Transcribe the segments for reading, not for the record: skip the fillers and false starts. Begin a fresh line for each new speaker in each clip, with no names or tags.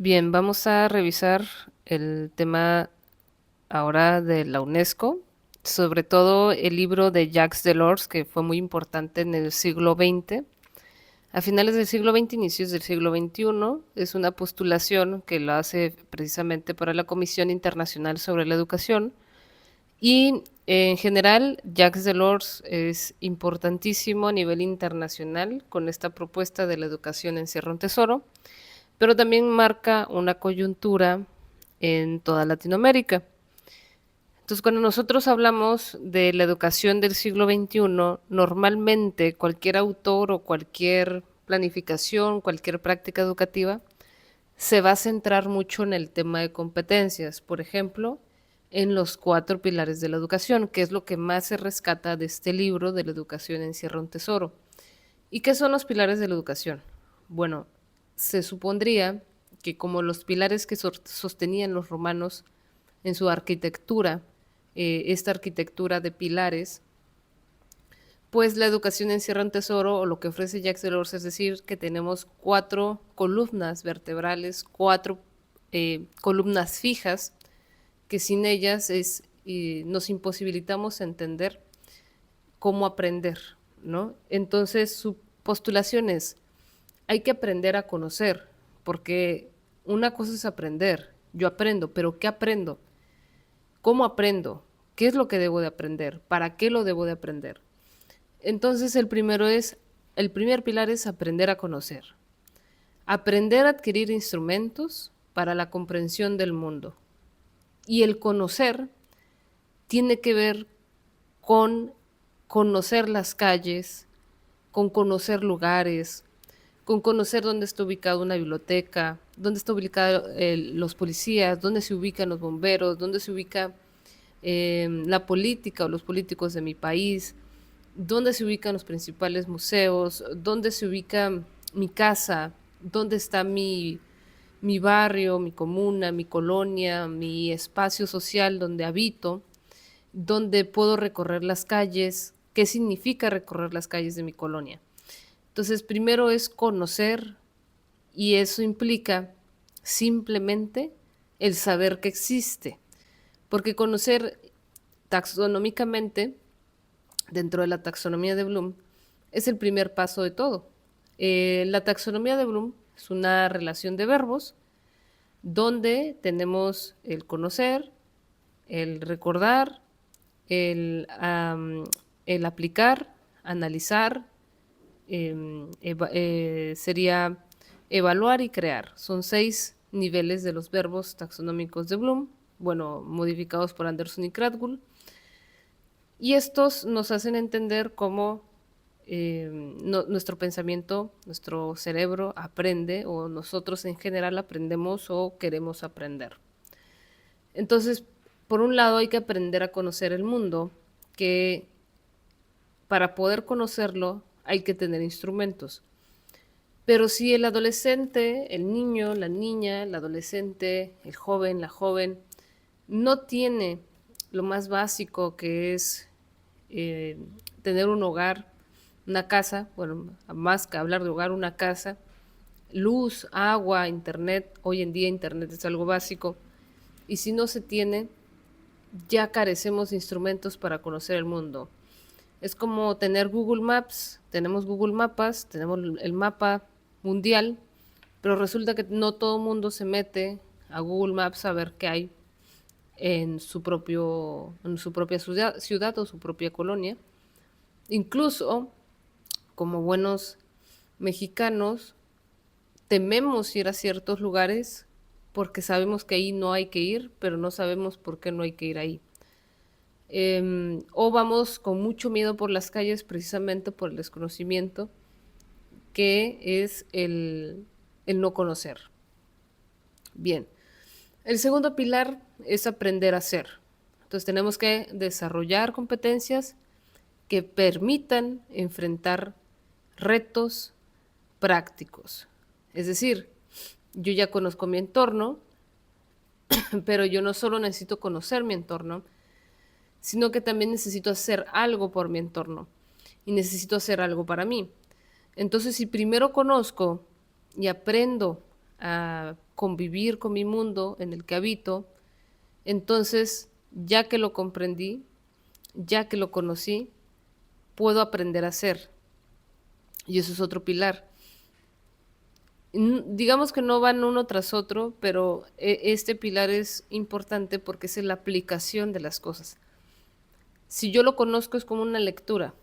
Bien, vamos a revisar el tema ahora de la UNESCO, sobre todo el libro de Jacques Delors, que fue muy importante en el siglo XX. A finales del siglo XX, inicios del siglo XXI, es una postulación que lo hace precisamente para la Comisión Internacional sobre la Educación. Y en general, Jacques Delors es importantísimo a nivel internacional con esta propuesta de la educación encierra un tesoro, pero también marca una coyuntura en toda Latinoamérica. Entonces, cuando nosotros hablamos de la educación del siglo XXI, normalmente cualquier autor o cualquier planificación, cualquier práctica educativa, se va a centrar mucho en el tema de competencias, por ejemplo, en los 4 pilares de la educación, que es lo que más se rescata de este libro de la educación encierra un tesoro. ¿Y qué son los pilares de la educación? Bueno, se supondría que como los pilares que sostenían los romanos en su arquitectura, esta arquitectura de pilares, pues la educación encierra un tesoro o lo que ofrece Jacques Delors, es decir, que tenemos 4 columnas vertebrales, 4 columnas fijas, que sin ellas nos imposibilitamos entender cómo aprender, ¿no? Entonces su postulación es, hay que aprender a conocer, porque una cosa es aprender, yo aprendo, pero ¿qué aprendo? ¿Cómo aprendo? ¿Qué es lo que debo de aprender? ¿Para qué lo debo de aprender? Entonces el primer pilar es aprender a conocer. Aprender a adquirir instrumentos para la comprensión del mundo. Y el conocer tiene que ver con conocer las calles, con conocer lugares, con conocer dónde está ubicada una biblioteca, dónde está ubicado los policías, dónde se ubican los bomberos, dónde se ubica la política o los políticos de mi país, dónde se ubican los principales museos, dónde se ubica mi casa, dónde está mi barrio, mi comuna, mi colonia, mi espacio social donde habito, donde puedo recorrer las calles, qué significa recorrer las calles de mi colonia. Entonces, primero es conocer y eso implica simplemente el saber que existe, porque conocer taxonómicamente, dentro de la taxonomía de Bloom, es el primer paso de todo. La taxonomía de Bloom es una relación de verbos donde tenemos el conocer, el recordar, el aplicar, analizar, sería evaluar y crear. Son 6 niveles de los verbos taxonómicos de Bloom, bueno, modificados por Anderson y Krathwohl. Y estos nos hacen entender cómo nuestro pensamiento, nuestro cerebro aprende, o nosotros en general aprendemos o queremos aprender. Entonces, por un lado hay que aprender a conocer el mundo, que para poder conocerlo hay que tener instrumentos. Pero si el adolescente, el niño, la niña, el adolescente, el joven, la joven, no tiene lo más básico que es eh, tener un hogar, una casa, bueno, más que hablar de hogar, una casa, luz, agua, internet, hoy en día internet es algo básico, y si no se tiene, ya carecemos de instrumentos para conocer el mundo. Es como tener Google Maps, tenemos Google Mapas, tenemos el mapa mundial, pero resulta que no todo el mundo se mete a Google Maps a ver qué hay en su propia ciudad o su propia colonia. Incluso, como buenos mexicanos, tememos ir a ciertos lugares porque sabemos que ahí no hay que ir, pero no sabemos por qué no hay que ir ahí. O vamos con mucho miedo por las calles precisamente por el desconocimiento, que es el no conocer. Bien, el segundo pilar es aprender a hacer. Entonces tenemos que desarrollar competencias que permitan enfrentar retos prácticos. Es decir, yo ya conozco mi entorno, pero yo no solo necesito conocer mi entorno, sino que también necesito hacer algo por mi entorno y necesito hacer algo para mí. Entonces, si primero conozco y aprendo a convivir con mi mundo en el que habito, entonces, ya que lo comprendí, ya que lo conocí, puedo aprender a ser. Y eso es otro pilar. Digamos que no van uno tras otro, pero este pilar es importante porque es la aplicación de las cosas. Si yo lo conozco es como una lectura.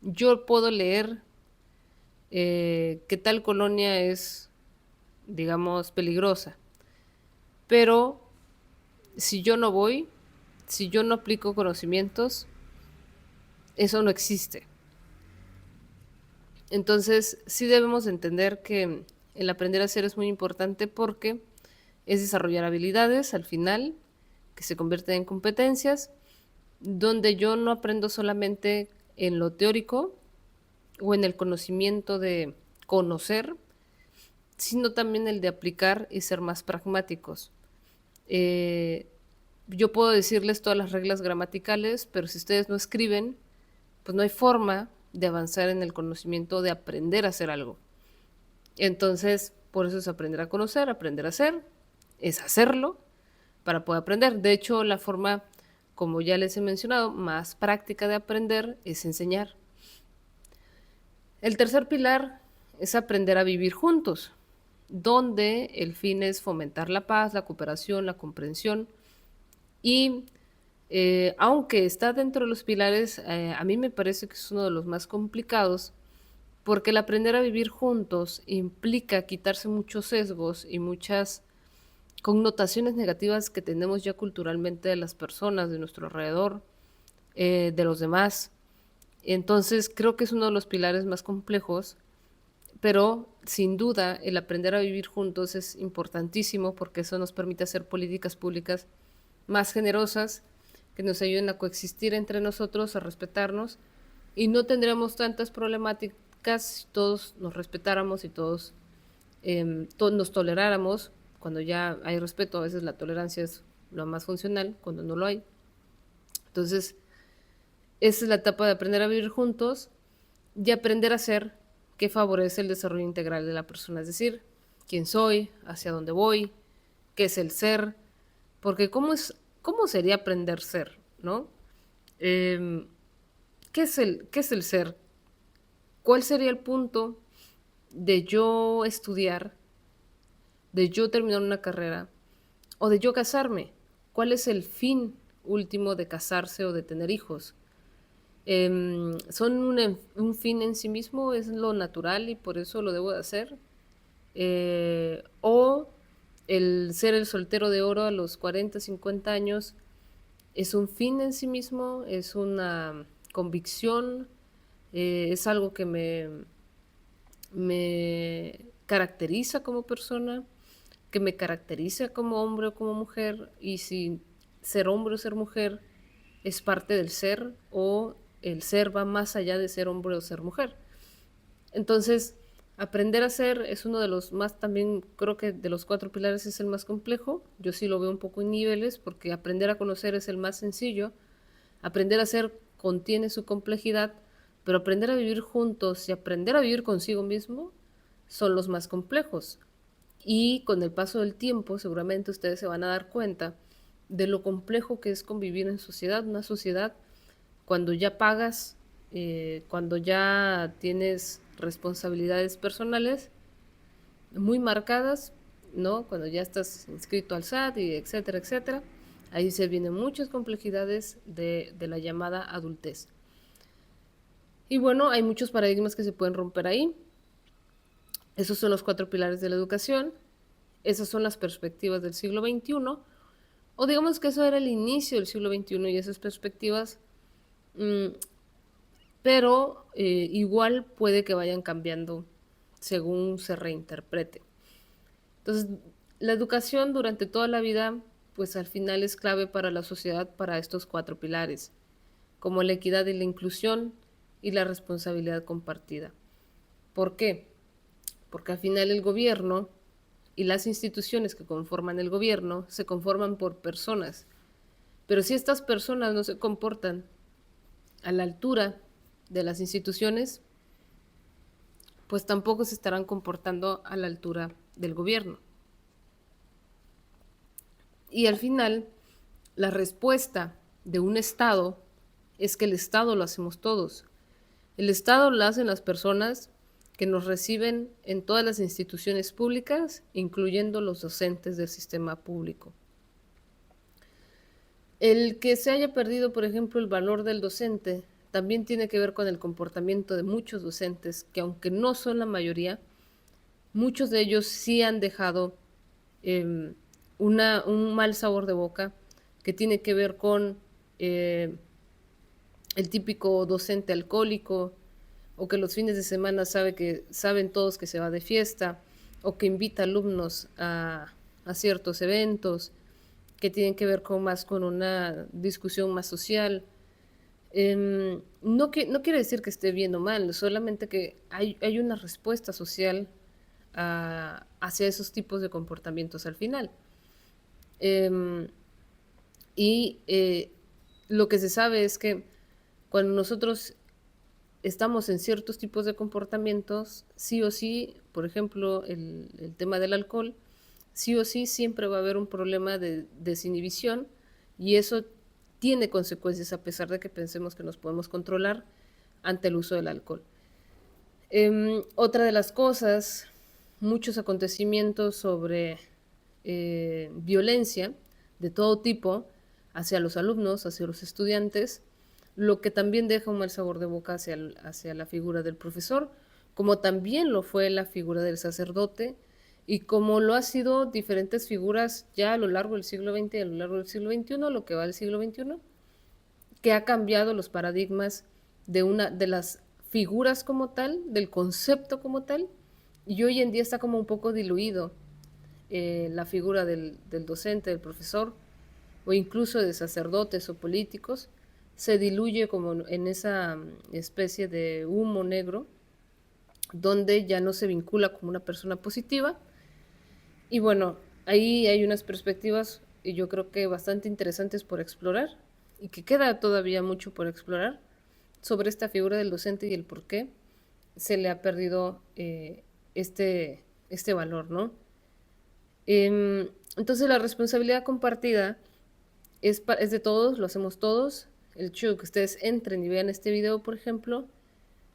Yo puedo leer que tal colonia es, digamos, peligrosa, pero si yo no voy, si yo no aplico conocimientos, eso no existe. Entonces, sí debemos entender que el aprender a hacer es muy importante porque es desarrollar habilidades al final que se convierten en competencias, donde yo no aprendo solamente en lo teórico o en el conocimiento de conocer, sino también el de aplicar y ser más pragmáticos. Eh, yo puedo decirles todas las reglas gramaticales, pero si ustedes no escriben, pues no hay forma de avanzar en el conocimiento de aprender a hacer algo. Entonces, por eso es aprender a conocer, aprender a hacer, es hacerlo para poder aprender. De hecho, la forma, como ya les he mencionado, más práctica de aprender es enseñar. El tercer pilar es aprender a vivir juntos, donde el fin es fomentar la paz, la cooperación, la comprensión y aunque está dentro de los pilares, a mí me parece que es uno de los más complicados porque el aprender a vivir juntos implica quitarse muchos sesgos y muchas connotaciones negativas que tenemos ya culturalmente de las personas, de nuestro alrededor, de los demás. Entonces creo que es uno de los pilares más complejos, pero sin duda el aprender a vivir juntos es importantísimo porque eso nos permite hacer políticas públicas más generosas que nos ayuden a coexistir entre nosotros, a respetarnos y no tendríamos tantas problemáticas si todos nos respetáramos y todos nos toleráramos. Cuando ya hay respeto, a veces la tolerancia es lo más funcional, cuando no lo hay. Entonces, esa es la etapa de aprender a vivir juntos y aprender a ser que favorece el desarrollo integral de la persona, es decir, quién soy, hacia dónde voy, qué es el ser, porque cómo sería aprender a ser, ¿no? Eh, qué es el ser? ¿Cuál sería el punto de yo estudiar, de yo terminar una carrera o de yo casarme? ¿Cuál es el fin último de casarse o de tener hijos? ¿Son un fin en sí mismo? ¿Es lo natural y por eso lo debo de hacer? ¿O el ser el soltero de oro a los 40, 50 años es un fin en sí mismo? ¿Es una convicción? ¿Es algo que me caracteriza como persona? ¿Que me caracteriza como hombre o como mujer? Y si ser hombre o ser mujer es parte del ser o el ser va más allá de ser hombre o ser mujer. Entonces, aprender a ser es uno de los más, también creo que de los 4 pilares es el más complejo. Yo sí lo veo un poco en niveles porque aprender a conocer es el más sencillo. Aprender a ser contiene su complejidad, pero aprender a vivir juntos y aprender a vivir consigo mismo son los más complejos. Y con el paso del tiempo, seguramente ustedes se van a dar cuenta de lo complejo que es convivir en sociedad, una sociedad cuando ya pagas, cuando ya tienes responsabilidades personales muy marcadas, ¿no? Cuando ya estás inscrito al SAT y etcétera, etcétera, ahí se vienen muchas complejidades de la llamada adultez. Y bueno, hay muchos paradigmas que se pueden romper ahí. Esos son los 4 pilares de la educación. Esas son las perspectivas del siglo XXI. O digamos que eso era el inicio del siglo XXI y esas perspectivas, pero igual puede que vayan cambiando según se reinterprete. Entonces, la educación durante toda la vida, pues al final es clave para la sociedad para estos 4 pilares, como la equidad y la inclusión y la responsabilidad compartida. ¿Por qué? Porque al final el gobierno y las instituciones que conforman el gobierno se conforman por personas. Pero si estas personas no se comportan a la altura de las instituciones, pues tampoco se estarán comportando a la altura del gobierno. Y al final, la respuesta de un Estado es que el Estado lo hacemos todos. El Estado lo hacen las personas que nos reciben en todas las instituciones públicas, incluyendo los docentes del sistema público. El que se haya perdido, por ejemplo, el valor del docente, también tiene que ver con el comportamiento de muchos docentes, que aunque no son la mayoría, muchos de ellos sí han dejado eh, un mal sabor de boca que tiene que ver con eh, el típico docente alcohólico, o que los fines de semana saben todos que se va de fiesta, o que invita alumnos a ciertos eventos que tienen que ver más con una discusión más social. No quiere decir que esté bien o mal, solamente que hay una respuesta social hacia esos tipos de comportamientos al final. Em, y lo que se sabe es que cuando nosotros estamos en ciertos tipos de comportamientos, sí o sí, por ejemplo, el tema del alcohol, sí o sí siempre va a haber un problema de desinhibición, y eso tiene consecuencias a pesar de que pensemos que nos podemos controlar ante el uso del alcohol. Otra de las cosas, muchos acontecimientos sobre violencia de todo tipo hacia los alumnos, hacia los estudiantes, lo que también deja un mal sabor de boca hacia la figura del profesor, como también lo fue la figura del sacerdote, y como lo ha sido diferentes figuras ya a lo largo del siglo XX y a lo largo del siglo XXI, lo que va del siglo XXI, que ha cambiado los paradigmas de las figuras como tal, del concepto como tal, y hoy en día está como un poco diluido la figura del docente, del profesor, o incluso de sacerdotes o políticos, se diluye como en esa especie de humo negro, donde ya no se vincula como una persona positiva. Y bueno, ahí hay unas perspectivas, y yo creo que bastante interesantes por explorar, y que queda todavía mucho por explorar, sobre esta figura del docente y el por qué se le ha perdido este valor, ¿no? Entonces la responsabilidad compartida es de todos, lo hacemos todos. El hecho de que ustedes entren y vean este video, por ejemplo,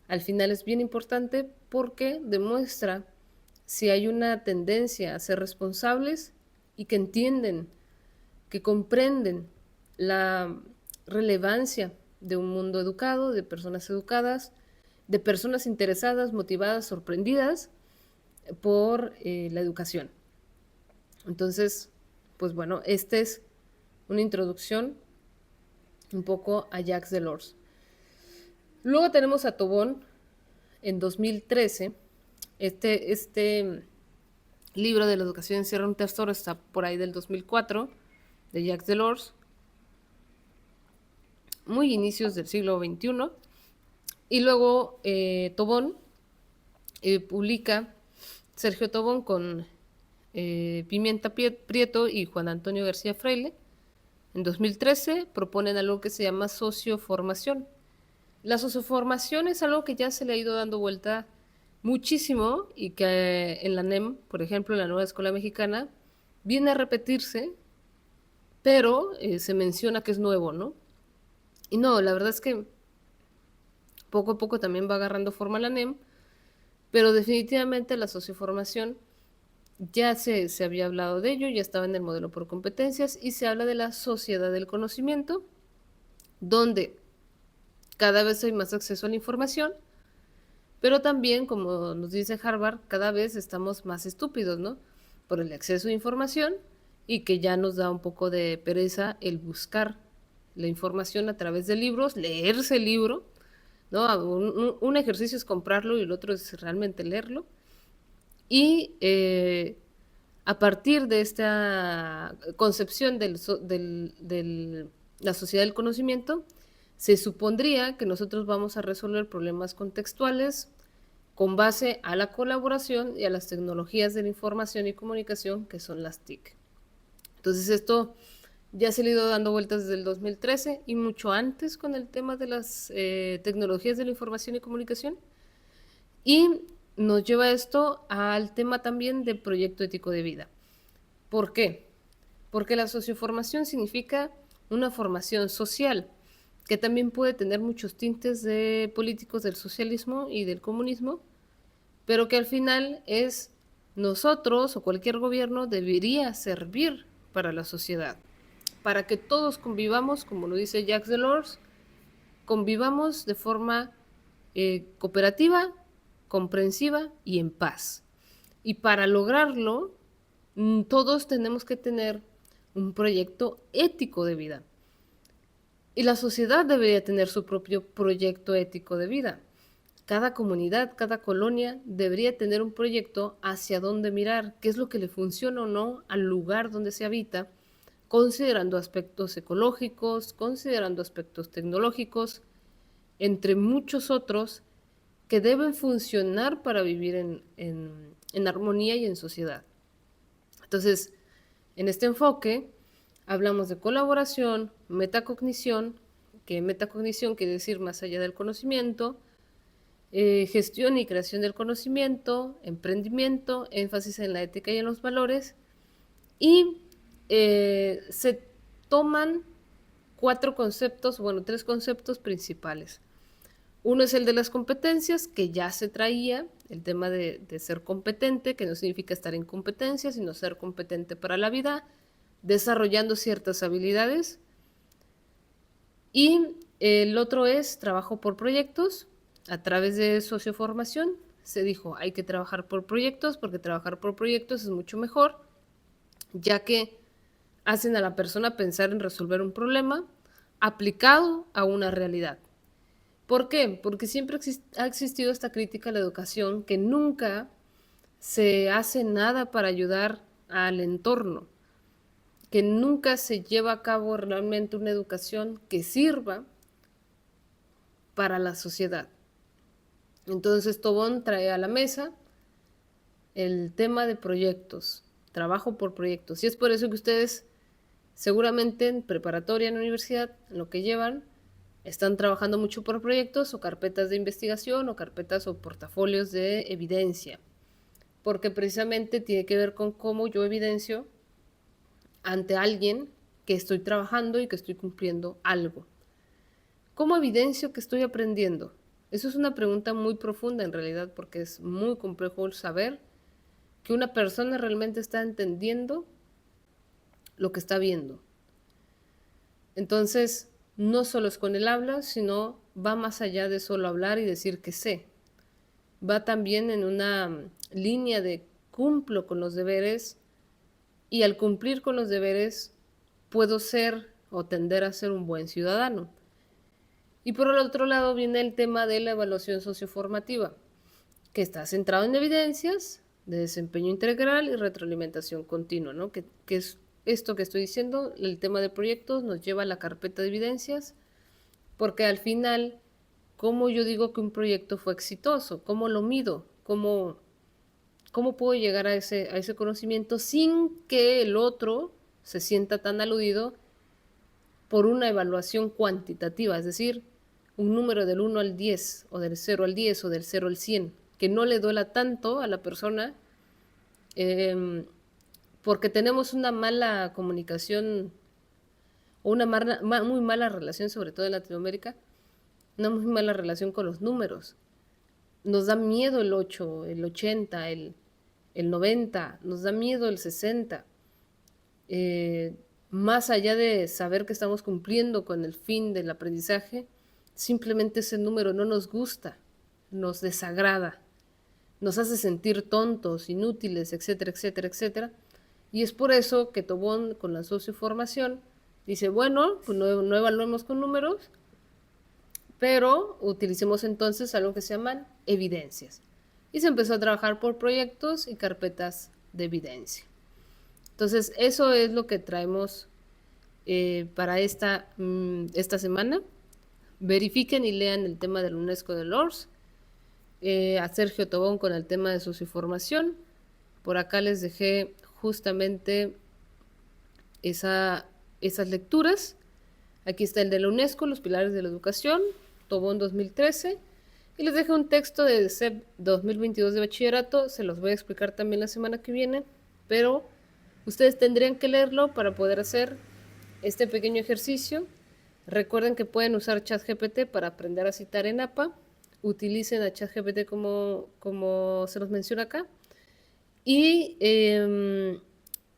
al final es bien importante porque demuestra si hay una tendencia a ser responsables y que entienden, que comprenden la relevancia de un mundo educado, de personas educadas, de personas interesadas, motivadas, sorprendidas por la educación. Entonces, pues bueno, esta es una introducción un poco a Jacques Delors. Luego tenemos a Tobón en 2013. Este libro de la educación encierra un tesoro, está por ahí del 2004, de Jacques Delors, muy inicios del siglo XXI. Y luego Tobón publica, Sergio Tobón con Pimienta Prieto y Juan Antonio García Fraile, en 2013 proponen algo que se llama socioformación. La socioformación es algo que ya se le ha ido dando vuelta muchísimo y que en la NEM, por ejemplo, en la Nueva Escuela Mexicana, viene a repetirse, pero se menciona que es nuevo, ¿no? Y no, la verdad es que poco a poco también va agarrando forma la NEM, pero definitivamente la socioformación ya se había hablado de ello, ya estaba en el modelo por competencias, y se habla de la sociedad del conocimiento, donde cada vez hay más acceso a la información, pero también, como nos dice Harvard, cada vez estamos más estúpidos, ¿no? Por el exceso de información, y que ya nos da un poco de pereza el buscar la información a través de libros, leerse el libro, ¿no? Un ejercicio es comprarlo y el otro es realmente leerlo. Y a partir de esta concepción de la sociedad del conocimiento, se supondría que nosotros vamos a resolver problemas contextuales con base a la colaboración y a las tecnologías de la información y comunicación, que son las TIC. Entonces esto ya se le ha ido dando vueltas desde el 2013 y mucho antes con el tema de las tecnologías de la información y comunicación. Y nos lleva esto al tema también del proyecto ético de vida. ¿Por qué? porque la socioformación significa una formación social, que también puede tener muchos tintes de políticos del socialismo y del comunismo, pero que al final es nosotros o cualquier gobierno debería servir para la sociedad, para que todos convivamos, como lo dice Jacques Delors, convivamos de forma cooperativa, comprensiva y en paz. Y para lograrlo, todos tenemos que tener un proyecto ético de vida. Y la sociedad debería tener su propio proyecto ético de vida. Cada comunidad, cada colonia debería tener un proyecto hacia dónde mirar, qué es lo que le funciona o no al lugar donde se habita, considerando aspectos ecológicos, considerando aspectos tecnológicos, entre muchos otros que deben funcionar para vivir en armonía y en sociedad. Entonces, en este enfoque hablamos de colaboración, metacognición, que metacognición quiere decir más allá del conocimiento, gestión y creación del conocimiento, emprendimiento, énfasis en la ética y en los valores, y se toman tres conceptos principales. Uno es el de las competencias, que ya se traía, el tema de ser competente, que no significa estar en competencia, sino ser competente para la vida, desarrollando ciertas habilidades. Y el otro es trabajo por proyectos. A través de socioformación se dijo, hay que trabajar por proyectos, porque trabajar por proyectos es mucho mejor, ya que hacen a la persona pensar en resolver un problema aplicado a una realidad. ¿Por qué? Porque siempre ha existido esta crítica a la educación, que nunca se hace nada para ayudar al entorno, que nunca se lleva a cabo realmente una educación que sirva para la sociedad. Entonces Tobón trae a la mesa el tema de proyectos, trabajo por proyectos. Y es por eso que ustedes seguramente en preparatoria, en la universidad, en lo que llevan, están trabajando mucho por proyectos o carpetas de investigación o carpetas o portafolios de evidencia, porque precisamente tiene que ver con cómo yo evidencio ante alguien que estoy trabajando y que estoy cumpliendo algo. ¿Cómo evidencio que estoy aprendiendo? Eso es una pregunta muy profunda en realidad, porque es muy complejo saber que una persona realmente está entendiendo lo que está viendo. Entonces, no solo es con el habla, sino va más allá de solo hablar y decir que sé. Va también en una línea de cumplo con los deberes, y al cumplir con los deberes puedo ser o tender a ser un buen ciudadano. Y por el otro lado viene el tema de la evaluación socioformativa, que está centrado en evidencias de desempeño integral y retroalimentación continua, ¿no? Que es esto que estoy diciendo, el tema de proyectos nos lleva a la carpeta de evidencias, porque al final, ¿cómo yo digo que un proyecto fue exitoso? ¿Cómo lo mido? ¿Cómo puedo llegar a ese conocimiento sin que el otro se sienta tan aludido por una evaluación cuantitativa? Es decir, un número del 1 al 10, o del 0 al 10, o del 0 al 100, que no le duela tanto a la persona, porque tenemos una mala comunicación o una muy mala relación, sobre todo en Latinoamérica, una muy mala relación con los números. Nos da miedo el 8, el 80, el 90, nos da miedo el 60. Más allá de saber que estamos cumpliendo con el fin del aprendizaje, simplemente ese número no nos gusta, nos desagrada, nos hace sentir tontos, inútiles, etcétera, etcétera, etcétera. Y es por eso que Tobón, con la socioformación, dice, bueno, pues no evaluemos con números, pero utilicemos entonces algo que se llaman evidencias. Y se empezó a trabajar por proyectos y carpetas de evidencia. Entonces, eso es lo que traemos para esta semana. Verifiquen y lean el tema del UNESCO de Lourdes, a Sergio Tobón con el tema de socioformación. Por acá les dejé justamente esas lecturas. Aquí está el de la UNESCO, Los Pilares de la Educación, Tobón 2013. Y les dejé un texto de CEP 2022 de bachillerato, se los voy a explicar también la semana que viene, pero Ustedes tendrían que leerlo para poder hacer este pequeño ejercicio. Recuerden que pueden usar ChatGPT para aprender a citar en APA. Utilicen a ChatGPT como se los menciona acá. Y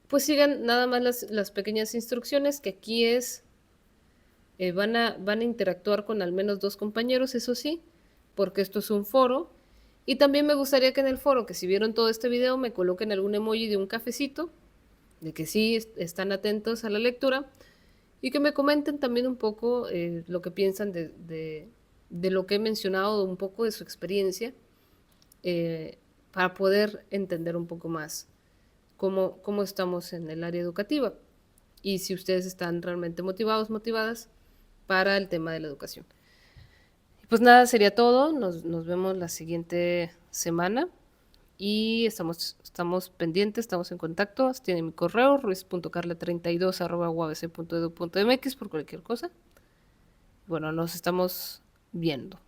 pues sigan nada más las pequeñas instrucciones, que aquí es, van a interactuar con al menos 2 compañeros, eso sí, porque esto es un foro. Y también me gustaría que en el foro, que si vieron todo este video, me coloquen algún emoji de un cafecito, de que sí están atentos a la lectura, y que me comenten también un poco lo que piensan de lo que he mencionado, un poco de su experiencia, para poder entender un poco más cómo estamos en el área educativa y si ustedes están realmente motivados, motivadas para el tema de la educación. Pues nada, sería todo. Nos vemos la siguiente semana y estamos pendientes, estamos en contacto. Tienen mi correo, ruiz.carla32@uabc.edu.mx por cualquier cosa. Bueno, nos estamos viendo.